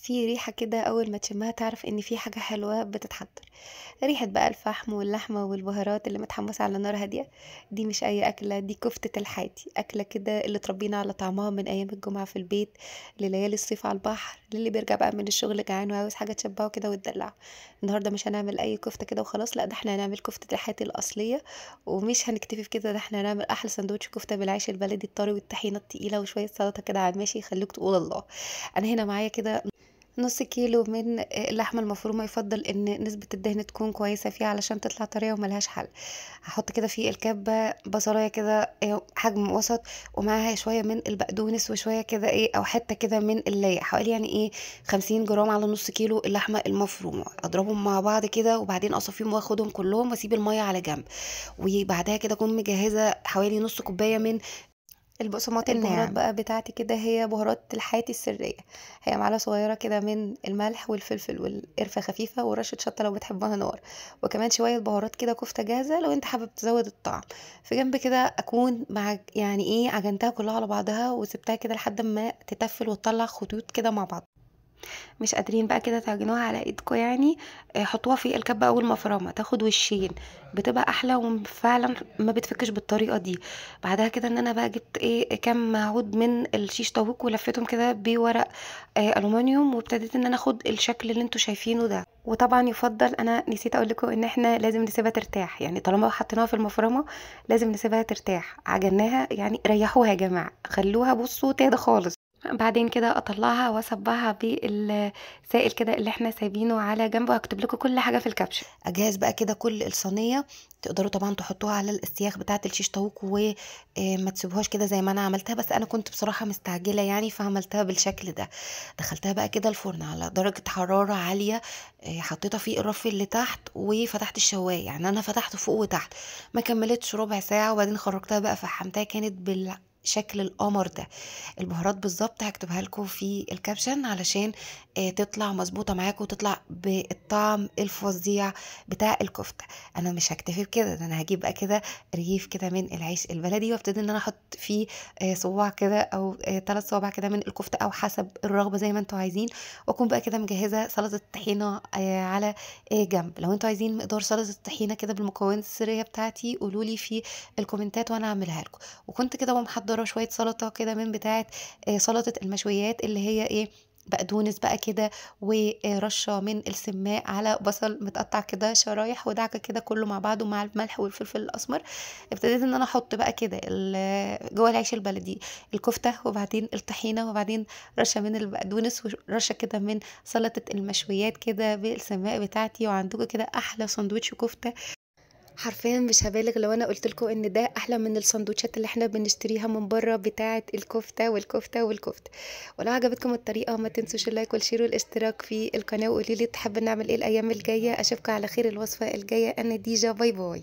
في ريحة كده أول ما تشمها تعرف إن في حاجة حلوة بتتحضر. ريحة بقى الفحم واللحمة والبهارات اللي متحمسة على نار هادية. دي مش أي أكلة، دي كفتة الحاتي، أكلة كده اللي اتربينا على طعمها من أيام الجمعة في البيت، لليالي الصيف على البحر، للي بيرجع بقى من الشغل جعان وعاوز حاجة تشبعه كده وتدلعه. النهاردة مش هنعمل أي كفتة كده وخلاص، لأ ده احنا هنعمل كفتة الحاتي الأصلية. ومش هنكتفي في كده، ده احنا هنعمل أحلى سندوتش كفتة بالعيش البلدي الطري والطحينة التقيلة وشوية سلطة كده على الماشي يخليك تقول الله. أنا هنا معايا كده نص كيلو من اللحمة المفرومة، يفضل ان نسبة الدهن تكون كويسة فيها علشان تطلع طرية وملهاش حل. هحط كده في الكبة بصلاية كده حجم وسط، ومعاها شوية من البقدونس وشوية كده او حتة كده من اللي حوالي يعني 50 جرام على نص كيلو اللحمة المفرومة. اضربهم مع بعض كده وبعدين اصفيهم واخدهم كلهم واسيب المية على جنب. وبعدها كده اكون مجهزة حوالي نص كوباية من البقسماط البهارات الناعم. بقى بتاعتي كده، هي بهارات الحياتي السرية. هي معلقة صغيرة كده من الملح والفلفل والقرفة خفيفة ورشة شطة لو بتحبها نار، وكمان شوية بهارات كده كفتة جاهزة لو انت حابب تزود الطعم. في جنب كده اكون مع يعني عجنتها كلها على بعضها وسبتها كده لحد ما تتفل وتطلع خطوط كده مع بعض. مش قادرين بقى كده تعجنوها على ايدكم يعني، حطوها في الكبة اول ما فرامة تاخد وشين، بتبقى احلى وفعلا ما بتفكش بالطريقة دي. بعدها كده ان انا بقى جبت كام عود من الشيش طاووق ولفيتهم كده بورق الومنيوم، وابتديت ان انا اخد الشكل اللي انتوا شايفينه ده. وطبعا يفضل، انا نسيت اقول لكم ان احنا لازم نسيبها ترتاح، يعني طالما حطيناها في المفرمه لازم نسيبها ترتاح. عجناها يعني ريحوها يا جماعه، خلوها بصوا تهدى خالص. بعدين كده اطلعها واصبعها بالسائل كده اللي احنا سايبينه على جنب، وهكتب لكم كل حاجه في الكابشن. اجهز بقى كده كل الصينيه. تقدروا طبعا تحطوها على الاسياخ بتاعه الشيش طاووق وما تسيبوهاش كده زي ما انا عملتها، بس انا كنت بصراحه مستعجله يعني فعملتها بالشكل ده. دخلتها بقى كده الفرن على درجه حراره عاليه. حطيتها في الرف اللي تحت وفتحت الشوايه، يعني انا فتحته فوق وتحت. ما كملتش ربع ساعه وبعدين خرجتها بقى فحمتها، كانت شكل القمر ده. البهارات بالظبط هكتبها لكم في الكابشن علشان تطلع مظبوطه معاكم وتطلع بالطعم الفظيع بتاع الكفته. انا مش هكتفي بكده، ده انا هجيب بقى كده رغيف كده من العيش البلدي وابتدي ان انا احط فيه صباع كده او 3 صوابع كده من الكفته او حسب الرغبه زي ما انتوا عايزين. واكون بقى كده مجهزه سلطه الطحينه على جنب. لو انتوا عايزين مقدار سلطه الطحينه كده بالمكونات السريه بتاعتي قولوا لي في الكومنتات وانا اعملها لكم. وكنت كده محضره شويه سلطه كده من بتاعه سلطه المشويات اللي هي بقدونس بقى كده، ورشه من السماق على بصل متقطع كده شرايح ودعكه كده كله مع بعضه مع الملح والفلفل الاسمر. ابتديت ان انا احط بقى كده جوه العيش البلدي الكفته، وبعدين الطحينه، وبعدين رشه من البقدونس ورشه كده من سلطه المشويات كده بالسماق بتاعتي. وعندكم كده احلى سندوتش كفته. حرفيا مش هبالغ لو انا قلت لكم ان ده احلى من السندوتشات اللي احنا بنشتريها من بره بتاعه الكفته والكفته والكفته. ولو عجبتكم الطريقه ما تنسوش اللايك والشير والاشتراك في القناه، وقولي لي تحب نعمل ايه الايام الجايه. اشوفكم على خير الوصفه الجايه. انا ديجا، باي باي.